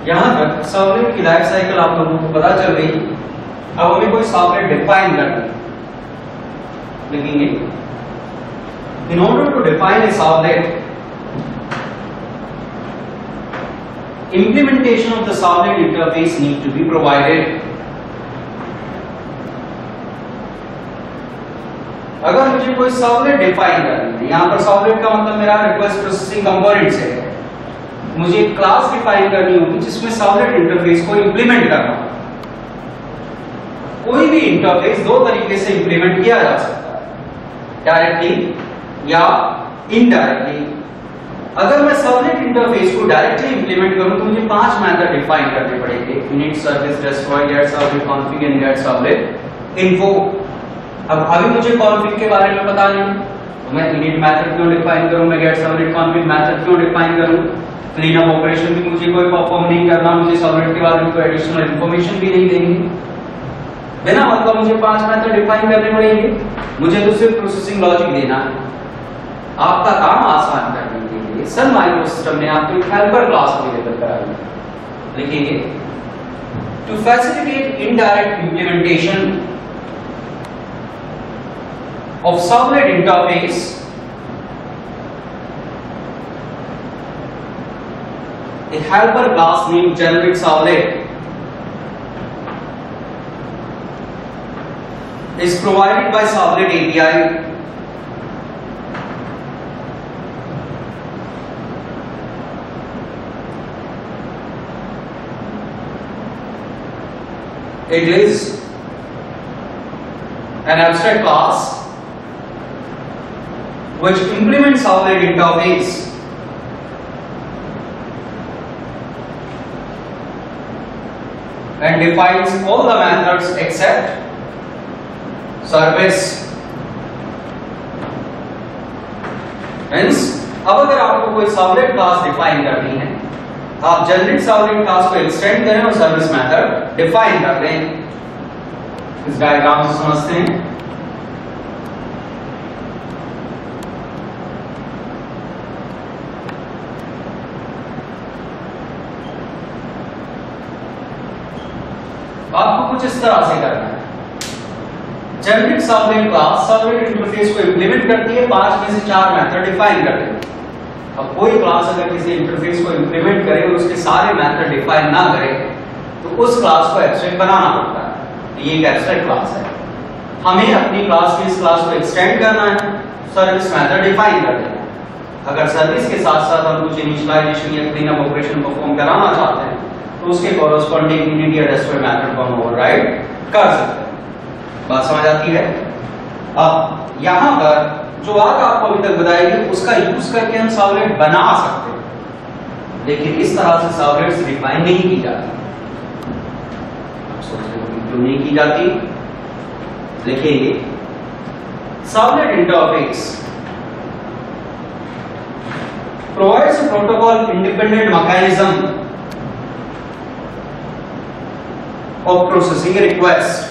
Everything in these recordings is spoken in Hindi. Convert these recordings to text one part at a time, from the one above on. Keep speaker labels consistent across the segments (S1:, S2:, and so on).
S1: यहां तक सर्वलेट की लाइफ साइकिल आप लोगों को पता चल गई। अब हमें कोई सर्वलेट डिफाइन करना है। लिखेंगे in order to define a servlet, implementation of the servlet interface need to be provided। अगर मुझे कोई सर्वलेट डिफाइन करना है, यहां पर सर्वलेट का मतलब मेरा रिक्वेस्ट प्रोसेसिंग कंपोनेंट्स है, मुझे एक क्लास डिफाइन करनी होगी जिसमें सर्वलेट इंटरफेस को इंप्लीमेंट करना। कोई भी इंटरफेस दो तरीके से इंप्लीमेंट किया जा सकता है, डायरेक्टली या इनडायरेक्टली। अगर मैं सर्वलेट इंटरफेस को डायरेक्टली इंप्लीमेंट करूं तो मुझे 5 मेथड डिफाइन करने पड़ेंगे, init service destroy gate servlet config and gate servlet info. अब अभी मुझे कॉन्फ़िग के बारे में पता नहीं तो मैं init मेथड क्यों डिफाइन करूं, मैं गेट सर्वलेट कॉन्फ़िग मेथड क्यों डिफाइन करूं। क्लीनअप ऑपरेशन भी मुझे कोई परफॉर्म नहीं करना, मुझे सर्वलेट के बारे में कोई एडिशनल इंफॉर्मेशन भी नहीं देनी। बिना मतलब मुझे 5 मेथड डिफाइन करने पड़ेंगे, मुझे तो सिर्फ प्रोसेसिंग लॉजिक देना है। आपका काम आसान करने के लिए सन माइक्रो सिस्टम ने आपको एक हेल्पर क्लास अवेलेबल कराई है। लिखेंगे to facilitate indirect implementation of servlet interface, a helper class named generic servlet is provided by Servlet API It is an abstract class which implements Servlet interface and defines all the methods except service। Hence, अब अगर आपको कोई सर्वलेट क्लास डिफाइन करनी है, आप जेनेरिक सर्वलेट क्लास को एक्सटेंड करें और सर्विस मेथड डिफाइन कर दें। इस डायग्राम से समझते हैं। आपको कुछ इस तरह से करना है। Generic servlet class servlet interface को इंप्लीमेंट करती है, 5 में से 4 मेथड डिफाइन कर देती है। अब कोई क्लास अगर किसी इंटरफेस को इंप्लीमेंट करे और उसके सारे मेथड डिफाइन ना करे तो उस क्लास को एब्स्ट्रैक्ट बनाना पड़ता है। ये एक एब्स्ट्रैक्ट क्लास है। हमें अपनी क्लास में इस क्लास को एक्सटेंड करना है, सर्विस मेथड डिफाइन कर देना है। अगर सर्विस के साथ साथ हम कुछ इनिशियलाइजेशन या क्लीनअप ऑपरेशन परफॉर्म कराना चाहते हैं तो उसके कॉरस्पॉन्डिंग init या डिस्ट्रॉय मेथड को हम ओवरराइड कर सकते हैं। बात समझ आती है? अब यहां पर जो बात आपको अभी तक बताई गई उसका यूज करके हम सर्वलेट बना सकते हैं, लेकिन इस तरह से सर्वलेट्स डिफाइन नहीं की जाती। आप सोच रहे हो क्यों नहीं की जाती? लिखेंगे servlet interface provides a protocol independent mechanism of processing a request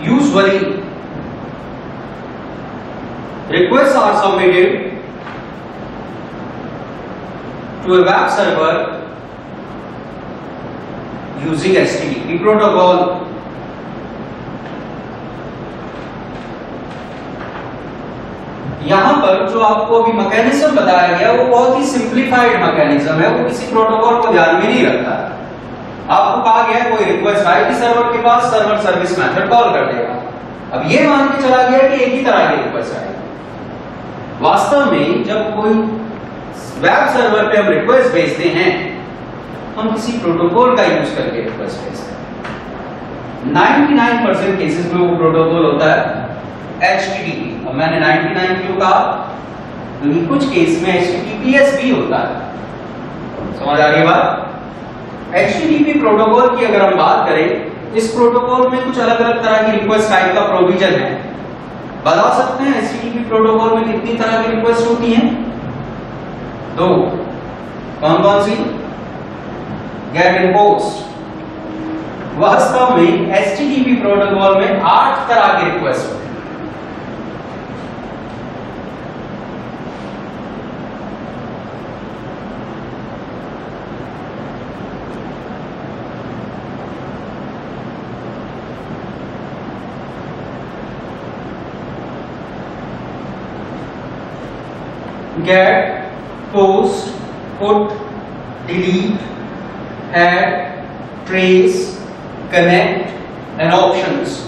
S1: usually requests are submitted to a web server using HTTP protocol। यहां पर जो आपको अभी मैकेनिज्म बताया गया वो बहुत ही सिंप्लीफाइड मैकेनिज्म है, वो किसी प्रोटोकॉल को ध्यान में नहीं रखता। आपको कहा गया कोई रिक्वेस्ट आएगी सर्वर के पास, सर्वर सर्विस मेथड कॉल कर देगा। अब ये मान के चला गया कि एक ही तरह की रिक्वेस्ट आएगी। वास्तव में जब कोई वेब सर्वर पे हम रिक्वेस्ट भेजते हैं हम किसी प्रोटोकॉल का यूज करके रिक्वेस्ट भेजते हैं। 99% केसेस में वो प्रोटोकॉल होता है HTTP। अब मैंने 99 क्यों कहा? क्योंकि कुछ केस में HTTPS भी होता है। समझ आ रही है बात? HTTP प्रोटोकॉल की अगर हम बात करें, इस प्रोटोकॉल में कुछ अलग अलग तरह की रिक्वेस्ट टाइप का प्रोविजन है। बता सकते हैं HTTP प्रोटोकॉल में कितनी तरह की रिक्वेस्ट होती हैं? 2। कौन कौन सी? Gate and post. वास्तव में HTTP प्रोटोकॉल में 8 तरह की रिक्वेस्ट होती है। Get, post, put, delete, head, trace, connect and options.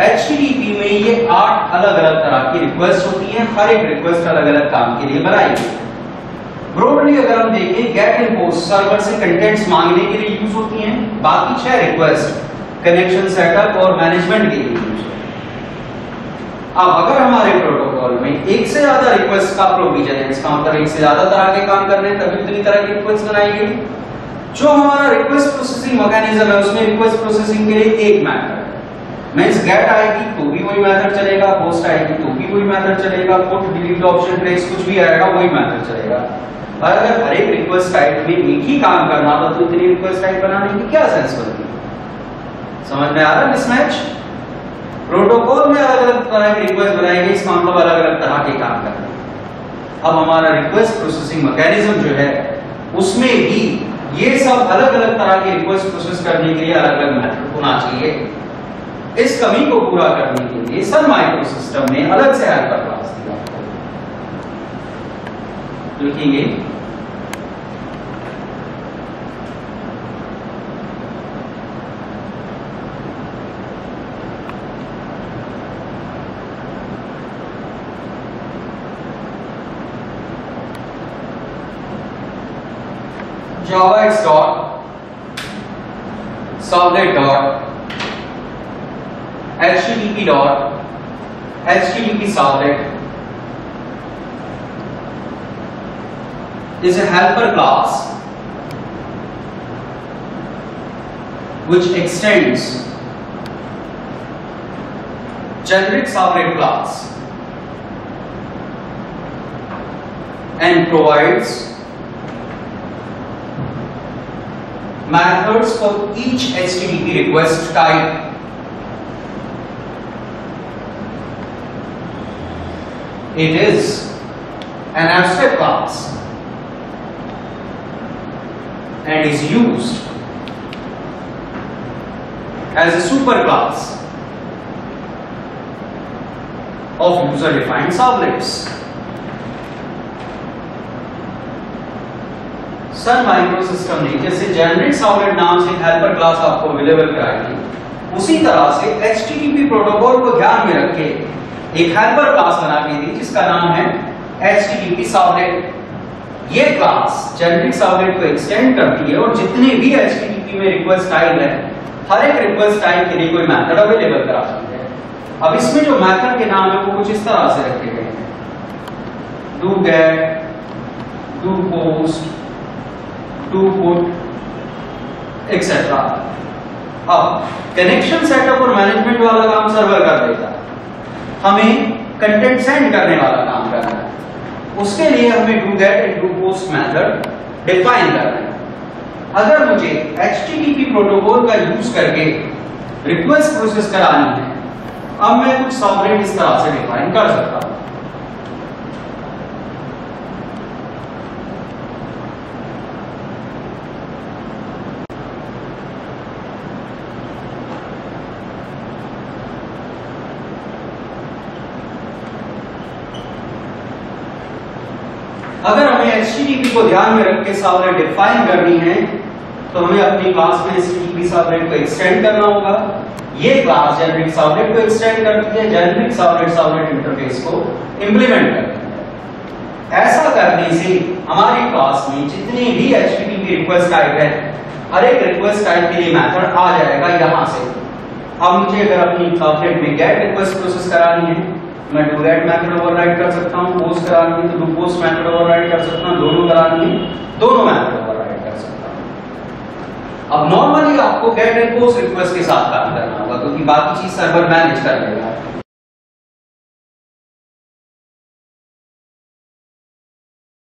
S1: HTTP में ये 8 अलग अलग तरह की रिक्वेस्ट होती हैं। हर एक रिक्वेस्ट अलग अलग काम के लिए बनाई गई है। ब्रॉडली अगर हम देखें, गेट एंड पोस्ट सर्वर से कंटेंट्स मांगने के लिए यूज होती हैं। बाकी 6 रिक्वेस्ट कनेक्शन सेटअप और मैनेजमेंट के लिए यूज है। अब अगर हमारे प्रोटोकॉल में एक से ज्यादा रिक्वेस्ट का प्रोविजन है, इसका मतलब एक से ज्यादा तरह के काम करने हैं, तभी उतनी तरह की रिक्वेस्ट बनाई गई। जो हमारा रिक्वेस्ट प्रोसेसिंग मैकेनिज्म है, उसमें रिक्वेस्ट प्रोसेसिंग के लिए एक मेथड है। मींस गेट आएगी तो भी वही मेथड चलेगा, पोस्ट आएगी तो भी वही मेथड चलेगा, पुट, डिलीट, ऑप्शन, ट्रेस कुछ भी आएगा वही मेथड चलेगा। और अगर हर एक रिक्वेस्ट टाइप में एक ही काम करना हो तो इतनी रिक्वेस्ट टाइप बनाने की क्या सेंस बनती है? समझ में आ रहा है मिसमैच? प्रोटोकॉल में अलग अलग तरह की रिक्वेस्ट बनाई गई, इसका मतलब अलग अलग तरह के काम करना है। अब हमारा रिक्वेस्ट प्रोसेसिंग मैकेनिज्म जो है उसमें भी ये सब अलग अलग तरह की रिक्वेस्ट प्रोसेस करने के लिए अलग अलग मेथड होना चाहिए। इस कमी को पूरा करने के लिए सन माइक्रो सिस्टम ने अलग से हाइपर क्लास दिया। लिखेंगे JavaX dot Servlet dot HTTP dot HTTP Servlet is a helper class which extends generic servlet class and provides methods for each HTTP request type. It is an abstract class and is used as a superclass of user-defined servlets. Sun micro system ने जैसे जेनरिक सर्वलेट नाम से एक हेल्पर क्लास आपको अवेलेबल कराई थी, उसी तरह से HTTP प्रोटोकॉल को ध्यान में रख के एक हेल्पर क्लास बना के दी जिसका नाम है HTTP सर्वलेट। ये क्लास जेनरिक सर्वलेट को एक्सटेंड करती है और जितने भी HTTP में रिक्वेस्ट टाइप है, हर एक रिक्वेस्ट टाइप के लिए कोई मेथड अवेलेबल कराती है। अब इसमें जो मेथड के नाम है वो कुछ इस तरह से रखे गए हैं: do get, do post, do put etcetera. अब कनेक्शन सेटअप और मैनेजमेंट वाला काम सर्वर कर देता है, हमें कंटेंट सेंड करने वाला काम करना है। उसके लिए हमें do get and do post method define करना है। अगर मुझे HTTP प्रोटोकॉल का यूज करके रिक्वेस्ट प्रोसेस करानी है, अब मैं कुछ सर्वलेट इस तरह से डिफाइन कर सकता हूं। अगर हमें HTTP को ध्यान में रख के सर्वलेट डिफाइन करनी है तो हमें अपनी क्लास में HTTP सर्वलेट को एक्सटेंड करना होगा। ये क्लास जेनरिक सर्वलेट को एक्सटेंड करती है, जेनरिक सर्वलेट सर्वलेट इंटरफेस को इंप्लीमेंट करती है। ऐसा करने से हमारी क्लास में जितनी भी HTTP रिक्वेस्ट टाइप है, हर एक रिक्वेस्ट टाइप के लिए मेथड आ जाएगा यहां से। अब मुझे अगर अपनी सर्वलेट में गेट रिक्वेस्ट प्रोसेस करानी है, मैं डू गेट मेथड ओवरराइड कर सकता हूं। पोस्ट करानी है तो डू पोस्ट मेथड ओवरराइड कर सकता हूं। दोनों करानी है, दोनों मेथड ओवरराइड कर सकता हूं। अब नॉर्मली आपको गेट एंड पोस्ट रिक्वेस्ट के साथ काम करना होगा क्योंकि बाकी चीज सर्वर मैनेज कर लेगा।